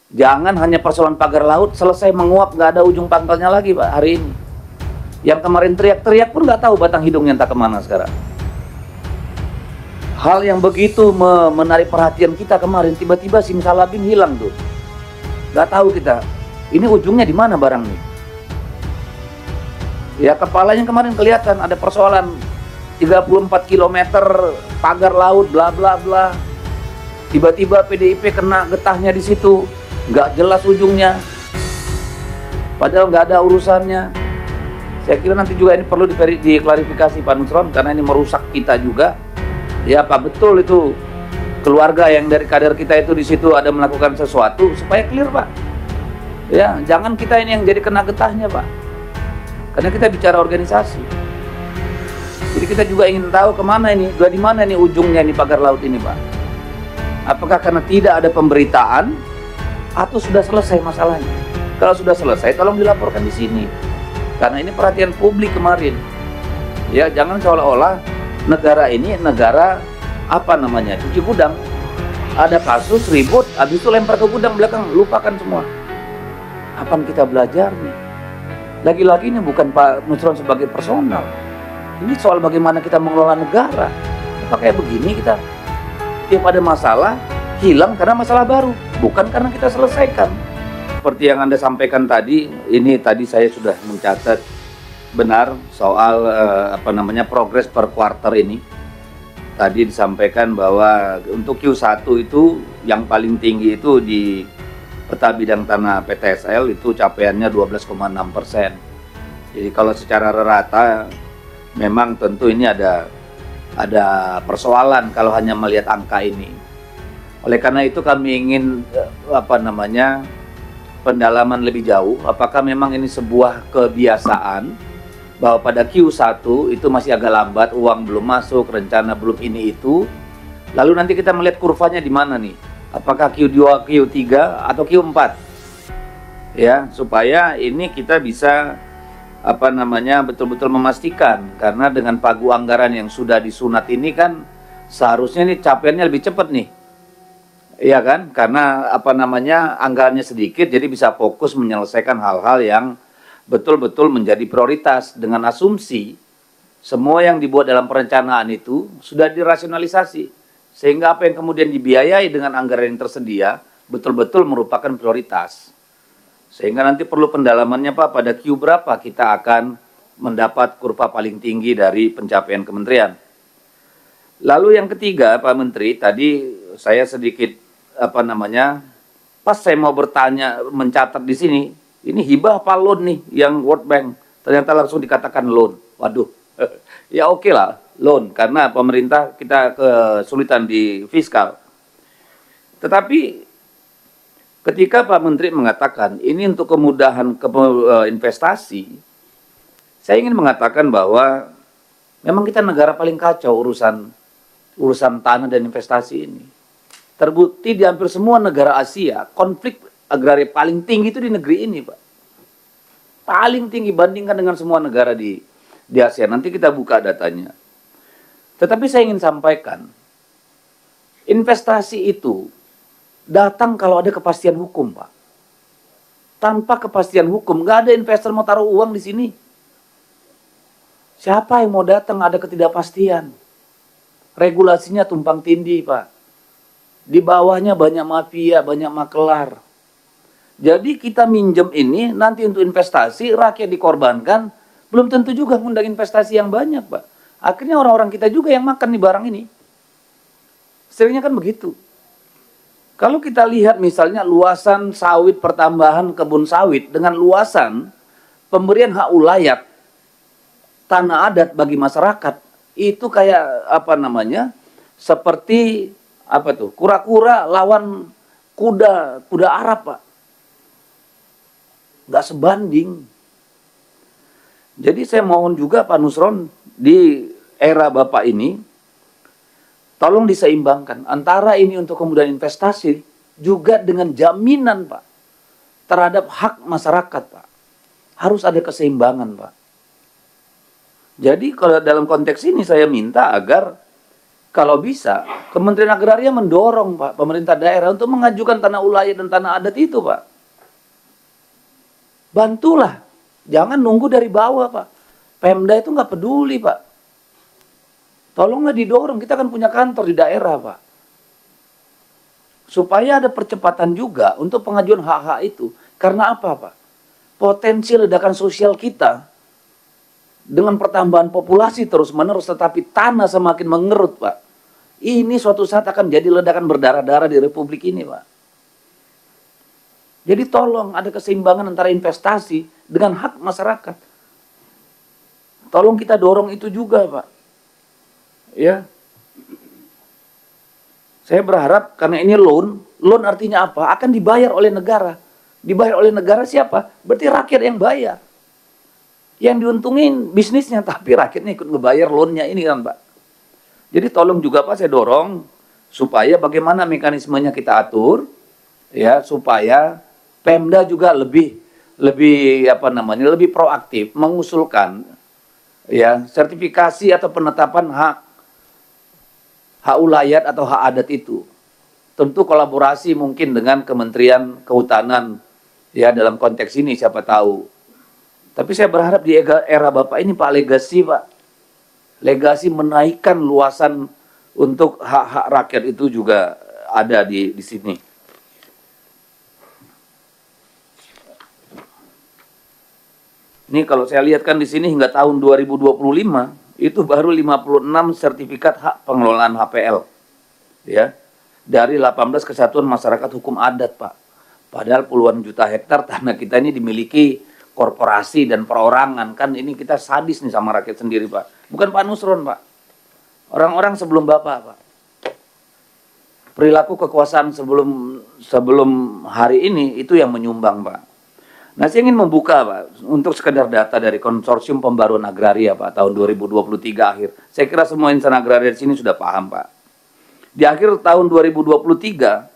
Jangan hanya persoalan pagar laut selesai menguap, nggak ada ujung pangkalnya lagi Pak hari ini. Yang kemarin teriak-teriak pun nggak tahu batang hidungnya entah kemana sekarang. Hal yang begitu menarik perhatian kita kemarin, tiba-tiba simsalabim hilang tuh. Nggak tahu kita, ini ujungnya di mana barang nih. Ya kepalanya kemarin kelihatan ada persoalan 34 km pagar laut bla bla bla. Tiba-tiba PDIP kena getahnya di situ, nggak jelas ujungnya. Padahal nggak ada urusannya. Saya kira nanti juga ini perlu diklarifikasi Pak Nusron karena ini merusak kita juga. Ya Pak, betul itu keluarga yang dari kader kita itu di situ ada melakukan sesuatu supaya clear Pak. Ya, jangan kita ini yang jadi kena getahnya Pak. Karena kita bicara organisasi. Jadi kita juga ingin tahu kemana ini, di mana ini ujungnya ini pagar laut ini Pak. Apakah karena tidak ada pemberitaan atau sudah selesai masalahnya? Kalau sudah selesai, tolong dilaporkan di sini. Karena ini perhatian publik kemarin. Ya, jangan seolah-olah negara ini negara apa namanya cuci gudang. Ada kasus ribut, habis itu lempar ke gudang belakang, lupakan semua. Kapan kita belajar nih? Lagi-lagi ini bukan Pak Nusron sebagai personal. Ini soal bagaimana kita mengelola negara. Apa kayak begini kita? Tiap ada masalah, hilang karena masalah baru, bukan karena kita selesaikan. Seperti yang Anda sampaikan tadi, ini tadi saya sudah mencatat benar soal progres per kuarter ini. Tadi disampaikan bahwa untuk Q1 itu yang paling tinggi itu di peta bidang tanah PTSL itu capaiannya 12,6%. Jadi kalau secara rata memang tentu ini ada persoalan kalau hanya melihat angka ini. Oleh karena itu kami ingin pendalaman lebih jauh, apakah memang ini sebuah kebiasaan bahwa pada Q1 itu masih agak lambat, uang belum masuk, rencana belum ini itu. Lalu nanti kita melihat kurvanya di mana nih? Apakah Q2, Q3 atau Q4? Ya, supaya ini kita bisa betul-betul memastikan, karena dengan pagu anggaran yang sudah disunat ini kan seharusnya nih capaiannya lebih cepat nih. Iya kan? Karena anggarannya sedikit, jadi bisa fokus menyelesaikan hal-hal yang betul-betul menjadi prioritas dengan asumsi semua yang dibuat dalam perencanaan itu sudah dirasionalisasi, sehingga apa yang kemudian dibiayai dengan anggaran yang tersedia betul-betul merupakan prioritas. Sehingga nanti perlu pendalamannya Pak, pada Q berapa kita akan mendapat kurva paling tinggi dari pencapaian kementerian. Lalu yang ketiga Pak Menteri, tadi saya sedikit pas saya mau bertanya, mencatat di sini, ini hibah apa loan nih yang World Bank? Ternyata langsung dikatakan loan. Waduh, ya oke lah loan, karena pemerintah kita kesulitan di fiskal. Tetapi ketika Pak Menteri mengatakan ini untuk kemudahan investasi, saya ingin mengatakan bahwa memang kita negara paling kacau urusan tanah dan investasi ini. Terbukti di hampir semua negara Asia, konflik agraria paling tinggi itu di negeri ini, Pak. Paling tinggi bandingkan dengan semua negara di Asia. Nanti kita buka datanya. Tetapi saya ingin sampaikan, investasi itu datang kalau ada kepastian hukum, Pak. Tanpa kepastian hukum, nggak ada investor mau taruh uang di sini. Siapa yang mau datang ada ketidakpastian? Regulasinya tumpang tindih, Pak. Di bawahnya banyak mafia, banyak makelar. Jadi kita minjem ini nanti untuk investasi, rakyat dikorbankan, belum tentu juga ngundang investasi yang banyak, Pak. Akhirnya orang-orang kita juga yang makan nih barang ini. Seringnya kan begitu. Kalau kita lihat misalnya luasan sawit pertambahan kebun sawit dengan luasan pemberian hak ulayat tanah adat bagi masyarakat, itu kayak seperti kura-kura lawan kuda Arab, Pak. Nggak sebanding. Jadi saya mohon juga Pak Nusron, di era Bapak ini tolong diseimbangkan antara ini untuk kemudahan investasi juga dengan jaminan, Pak, terhadap hak masyarakat, Pak. Harus ada keseimbangan, Pak. Jadi kalau dalam konteks ini saya minta agar Kalau bisa, Kementerian Agraria mendorong Pak, pemerintah daerah untuk mengajukan tanah ulayat dan tanah adat itu Pak. Bantulah, jangan nunggu dari bawah Pak. Pemda itu nggak peduli Pak. Tolonglah didorong, kita kan punya kantor di daerah Pak. Supaya ada percepatan juga untuk pengajuan hak-hak itu. Karena apa Pak? Potensi ledakan sosial kita dengan pertambahan populasi terus-menerus, tetapi tanah semakin mengerut Pak. Ini suatu saat akan jadi ledakan berdarah-darah di Republik ini Pak. Jadi tolong ada keseimbangan antara investasi dengan hak masyarakat. Tolong kita dorong itu juga Pak. Ya. Saya berharap karena ini loan artinya apa? Akan dibayar oleh negara. Dibayar oleh negara siapa? Berarti rakyat yang bayar. Yang diuntungin bisnisnya, tapi rakyatnya ikut ngebayar loannya ini kan Pak. Jadi tolong juga Pak saya dorong supaya bagaimana mekanismenya kita atur, ya supaya Pemda juga lebih lebih proaktif mengusulkan ya sertifikasi atau penetapan hak ulayat atau hak adat itu. Tentu kolaborasi mungkin dengan Kementerian Kehutanan ya dalam konteks ini siapa tahu. Tapi saya berharap di era Bapak ini Pak legasi Pak. Legasi menaikkan luasan untuk hak-hak rakyat itu juga ada di sini. Ini kalau saya lihat kan di sini hingga tahun 2025 itu baru 56 sertifikat hak pengelolaan HPL. Ya. Dari 18 kesatuan masyarakat hukum adat, Pak. Padahal puluhan juta hektar tanah kita ini dimiliki korporasi dan perorangan. Kan ini kita sadis nih sama rakyat sendiri, Pak. Bukan Pak Nusron, Pak. Orang-orang sebelum Bapak, Pak. Perilaku kekuasaan sebelum hari ini itu yang menyumbang, Pak. Nah, saya ingin membuka, Pak, untuk sekedar data dari Konsorsium Pembaruan Agraria, Pak, tahun 2023 akhir. Saya kira semua insan agraria di sini sudah paham, Pak. Di akhir tahun 2023,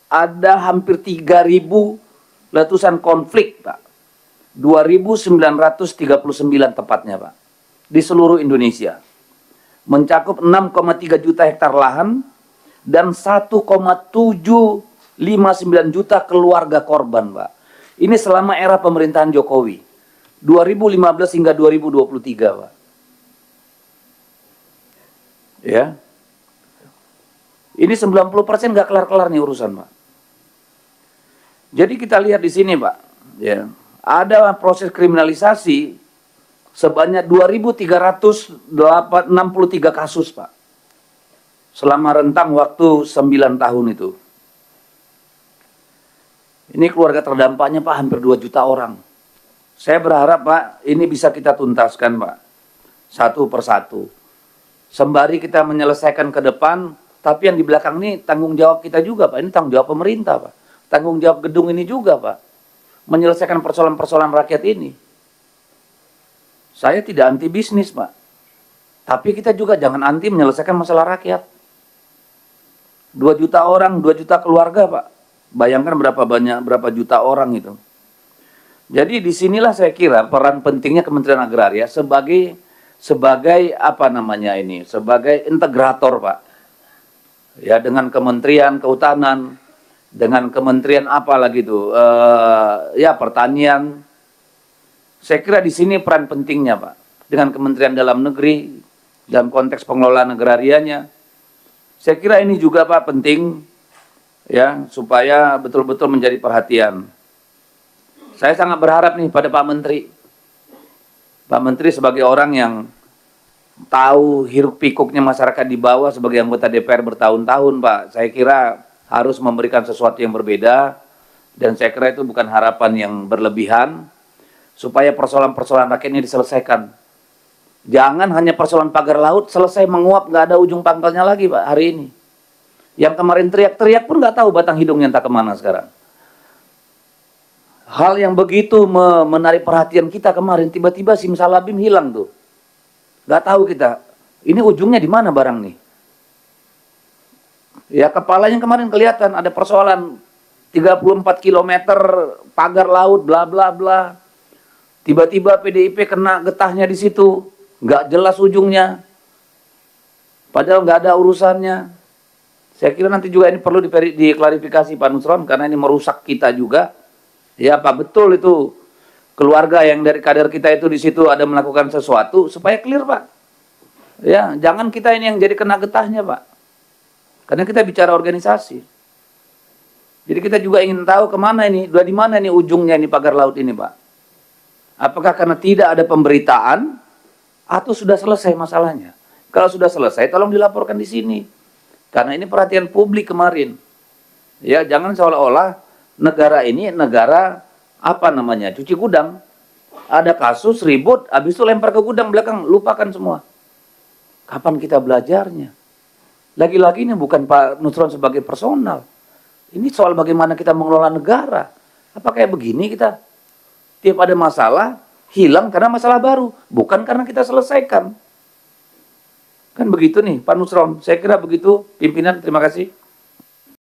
ada hampir 3.000 letusan konflik, Pak. 2.939 tepatnya, Pak. Di seluruh Indonesia. Mencakup 6,3 juta hektar lahan dan 1,759 juta keluarga korban, Pak. Ini selama era pemerintahan Jokowi. 2015 hingga 2023, Pak. Ya. Ini 90% nggak kelar-kelar nih urusan, Pak. Jadi kita lihat di sini, Pak. Ya. Ada proses kriminalisasi sebanyak 2.363 kasus, Pak. Selama rentang waktu 9 tahun itu. Ini keluarga terdampaknya, Pak, hampir 2 juta orang. Saya berharap, Pak, ini bisa kita tuntaskan, Pak. Satu persatu. Sembari kita menyelesaikan ke depan, tapi yang di belakang ini tanggung jawab kita juga, Pak. Ini tanggung jawab pemerintah, Pak. Tanggung jawab gedung ini juga, Pak. Menyelesaikan persoalan-persoalan rakyat ini. Saya tidak anti bisnis, Pak. Tapi kita juga jangan anti menyelesaikan masalah rakyat. 2 juta orang, 2 juta keluarga, Pak. Bayangkan berapa juta orang itu. Jadi disinilah saya kira peran pentingnya Kementerian Agraria sebagai apa namanya ini, sebagai integrator, Pak. Ya, dengan Kementerian Kehutanan, dengan Kementerian apa lagi itu, ya Pertanian. Saya kira di sini peran pentingnya, Pak. Dengan Kementerian Dalam Negeri dalam konteks pengelolaan agrarianya. Saya kira ini juga, Pak, penting. Ya, supaya betul-betul menjadi perhatian. Saya sangat berharap nih pada Pak Menteri. Pak Menteri sebagai orang yang tahu hiruk pikuknya masyarakat di bawah sebagai anggota DPR bertahun-tahun, Pak. Saya kira harus memberikan sesuatu yang berbeda. Dan saya kira itu bukan harapan yang berlebihan. Supaya persoalan-persoalan rakyat ini diselesaikan. Jangan hanya persoalan pagar laut selesai menguap, nggak ada ujung pangkalnya lagi, Pak, hari ini. Yang kemarin teriak-teriak pun nggak tahu batang hidungnya entah kemana sekarang. Hal yang begitu menarik perhatian kita kemarin, tiba-tiba simsalabim hilang tuh. Nggak tahu kita, ini ujungnya di mana barang nih. Ya kepalanya kemarin kelihatan ada persoalan 34 km pagar laut, bla bla bla. Tiba-tiba PDIP kena getahnya di situ, nggak jelas ujungnya. Padahal nggak ada urusannya. Saya kira nanti juga ini perlu diklarifikasi Pak Nusron, karena ini merusak kita juga. Ya Pak, betul itu keluarga yang dari kader kita itu di situ ada melakukan sesuatu, supaya clear Pak. Ya, jangan kita ini yang jadi kena getahnya Pak. Karena kita bicara organisasi. Jadi kita juga ingin tahu kemana ini, udah di mana ini ujungnya ini pagar laut ini Pak. Apakah karena tidak ada pemberitaan atau sudah selesai masalahnya? Kalau sudah selesai, tolong dilaporkan di sini. Karena ini perhatian publik kemarin. Ya, jangan seolah-olah negara ini negara apa namanya, cuci gudang. Ada kasus ribut, habis itu lempar ke gudang belakang, lupakan semua. Kapan kita belajarnya? Lagi-lagi ini bukan Pak Nusron sebagai personal. Ini soal bagaimana kita mengelola negara. Apa kayak begini kita? Tiap ada masalah, hilang karena masalah baru. Bukan karena kita selesaikan. Kan begitu nih Pak Nusron. Saya kira begitu. Pimpinan, terima kasih.